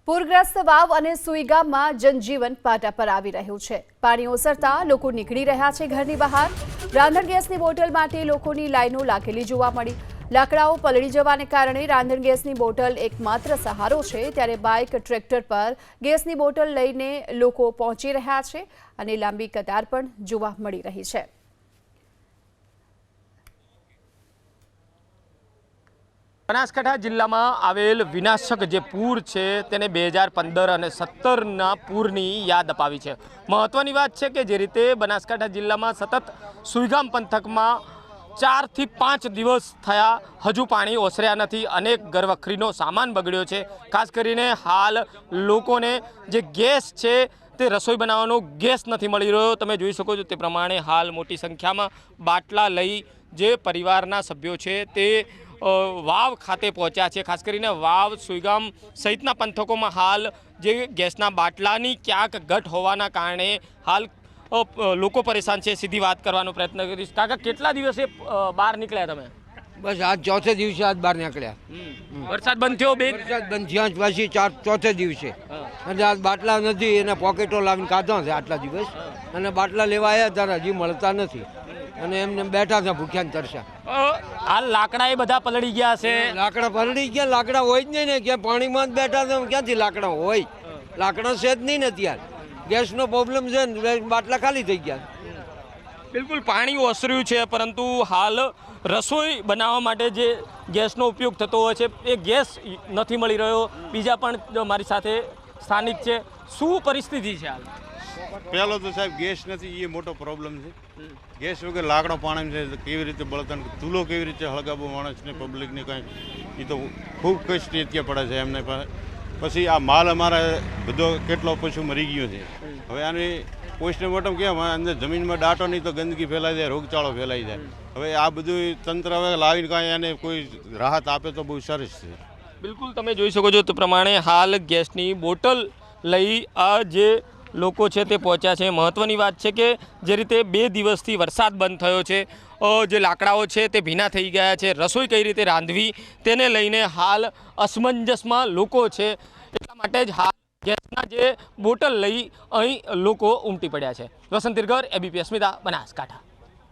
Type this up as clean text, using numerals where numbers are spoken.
પૂરગ્રસ્ત વાવ અને સુઈ ગામમાં જનજીવન પાટા પર આવી રહ્યું છે। પાણી ઓસરતા લોકો નીકળી રહ્યા છે ઘરની બહાર। રાંધણ ગેસની બોટલ માટે લોકોની લાઈનો લાગેલી જોવા મળી। લાકડાઓ પલળી જવાને કારણે રાંધણ ગેસની બોટલ એકમાત્ર સહારો છે, ત્યારે બાઇક ટ્રેક્ટર પર ગેસની બોટલ લઈને લોકો પહોંચી રહ્યા છે અને લાંબી કતાર પણ જોવા મળી રહી છે। બનાસકાંઠા જિલ્લામાં આવેલ વિનાશક જે પૂર છે તેને 2015 અને 17ના પૂરની યાદ અપાવી છે। મહત્વની વાત છે કે જે રીતે બનાસકાંઠા જિલ્લામાં સતત સુઈગામ પંથકમાં 4 થી 5 દિવસ થયા હજુ પાણી ઓસર્યા નથી। અનેક ઘરવખરીનો સામાન બગડ્યો છે। ખાસ કરીને હાલ લોકોને જે ગેસ છે તે રસોઈ બનાવવાનો ગેસ નથી મળી રહ્યો। તમે જોઈ શકો છો તે પ્રમાણે હાલ મોટી સંખ્યામાં બાટલા લઈ જે પરિવારના સભ્યો છે તે વાવ ખાતે પહોંચ્યા છે। ખાસ કરીને વાવ સુઈગામ સહિતના પંથકોમાં હાલ જે ગેસના બાટલાની ક્યાંક ઘટ હોવાના કારણે હાલ લોકો પરેશાન છે। સીધી વાત કરવાનો પ્રયત્ન કરીશ। કાકા, કેટલા દિવસે બહાર નીકળ્યા તમે? બસ આજ ચોથે દિવસે આજ બહાર નીકળ્યા। વરસાદ બંધ થયો? વરસાદ બંધ થયા પછી ચોથે દિવસે અને આજ બાટલા નથી, એને પોકેટો લાવીને કાઢો છે આટલા દિવસ, અને બાટલા લેવા આવ્યા ત્યારે હજી મળતા નથી અને એમને બેઠા છે ભૂખ્યા ને તરસ્યા। હાલ લાકડા એ બધા પલળી ગયા છે। લાકડા પલળી ગયા, લાકડા હોય જ નહીં ને, ક્યાં પાણીમાં જ બેઠા છે, ક્યાંથી લાકડા હોય? લાકડા છે જ નહીં ને અત્યારે, ગેસનો પ્રોબ્લેમ છે ને, બાટલા ખાલી થઈ ગયા। બિલકુલ પાણી ઓસર્યું છે, પરંતુ હાલ રસોઈ બનાવવા માટે જે ગેસનો ઉપયોગ થતો હોય છે એ ગેસ નથી મળી રહ્યો। બીજા પણ મારી સાથે સ્થાનિક છે। શું પરિસ્થિતિ છે હાલ? પહેલો તો સાહેબ ગેસ નથી, એ મોટો પ્રોબ્લેમ છે। ગેસ વગર લાકડો પાણી છે, કેવી રીતે બળતણ ચૂલો કેવી રીતે હળગાવવો માણસને, પબ્લિકને કંઈ, એ તો ખૂબ કષ્ટ અત્યારે પડે છે એમને। પછી આ માલ અમારે બધો કેટલો પશુ મરી ગયો છે। હવે આની પોસ્ટમોર્ટમ કેમ, અંદર જમીનમાં દાટો નહીં તો ગંદકી ફેલાઈ જાય, રોગચાળો ફેલાઈ જાય। હવે આ બધું તંત્ર હવે લાવીને કાંઈ એને કોઈ રાહત આપે તો બહુ સરસ છે। બિલકુલ તમે જોઈ શકો છો તે પ્રમાણે હાલ ગેસની બોટલ લઈ આ જે લોકો છે તે પહોંચ્યા છે। મહત્ત્વની વાત છે કે જે રીતે 2 દિવસથી વરસાદ બંધ થયો છે, જે લાકડાઓ છે તે ભીના થઈ ગયા છે, રસોઈ કઈ રીતે રાંધવી તેને લઈને હાલ અસમંજસમાં લોકો છે। એટલા માટે જ હાલ ગેસના જે બોટલ લઈ અહીં લોકો ઉમટી પડ્યા છે। વસંત તિરગર, ABP અસ્મિતા, બનાસકાંઠા।